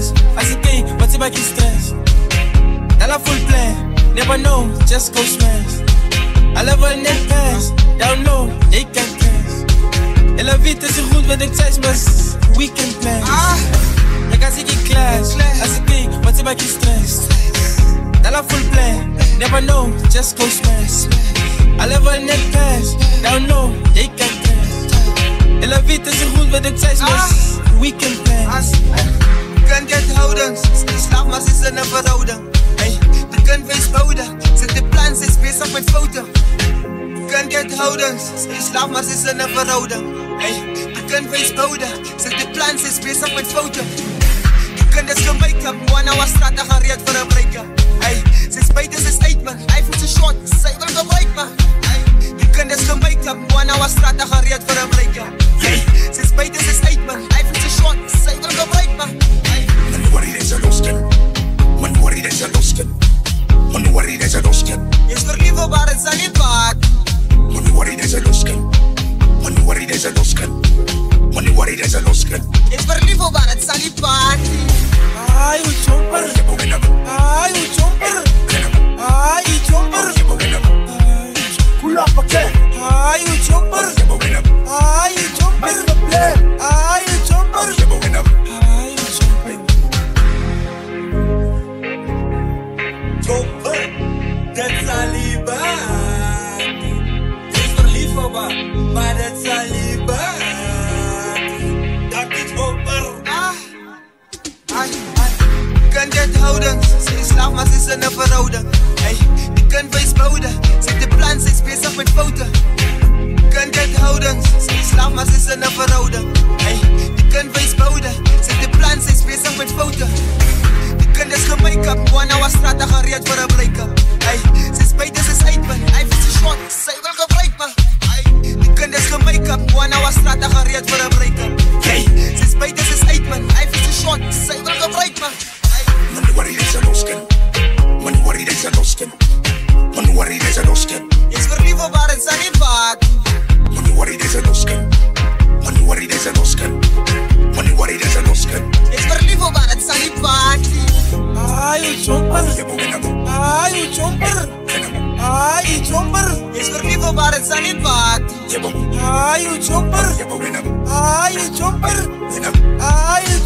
stress. As ik kijk, wat ze bij je stress. Dalla full plan, never know, just go smash. I love a net pass, down low, they can crash. Ella vida is goed met een Christmas weekend plan. Ik ga ik in class, as ik kijk, wat ze bij je stress. Dalla full plan, never know, just go smash. I love a net pass, down low, they can crash. Ella vida is goed met een Christmas weekend plan. Kan get houdens, slaap maar ze is in een verhouding. De kan wees bouwen, zet de plan, ze is bezig met fouten. Kan get houdens, slaap maar ze is in een verhouding. De kan wees bouwen, zet de plan, ze is bezig met fouten. Je kan dus geen make-up, wanneer was straat gereed voor een break-up. Ze spijt is een statement, hij voelt ze short, zij wil gebruik me. Je kan dus geen make-up, wanneer was straat gereed voor een break-up. Ze spijt is een statement, hij voelt ze short, zij wil gebruik me. Man worry there's a lost skin. Man worry there's a lost skin. Man worry there's a lost skin. Is verliefd maar het zijn niet waard. Man worry there's a lost skin. Man worry there's a lost skin. Man worry there's a lost skin. Is verliefd maar het zijn niet waard. Ay, u chomper. Ay, u chomper. Ay, u chomper. Kula pakke. Ay, u chomper. Ay, u chomper. Ay, u chomper. Chopper, dat zal niet baat. Is verliefd op haar, maar dat zal niet baat. Dat is chopper. Kan get houden, ze is slaaf maar ze is in een verhouding. Die kan wees bouwen, zet de plan, ze is bezig met fouten. Kan get houden, ze is slaaf maar ze is in een verhouding. Die kan wees bouwen, zet de plan, ze is bezig met fouten. Kan dus geen make-up, wanneer was straat gereed voor een break-up. Ze spijt is een statement, hij vindt ze short, zij wil gebruik me. Die kan dus geen make-up, wanneer was straat gereed voor een break-up. Ze spijt is een statement, hij vindt ze short, zij wil gebruik me. Man worry there's a lost skin. Man worry there's a lost skin. Man worry there's a lost skin. Is verliefd maar het zijn niet waard. Man worry there's a lost skin. Man worry there's a lost skin. Man worry there's a lost skin. Is verliefd maar het zijn niet waard. Ay, u chomper. Ay, u chomper. Ay, u chomper. Is verliefd maar het zijn niet waard. Ay, u chomper. Ay, u chomper. Ay, u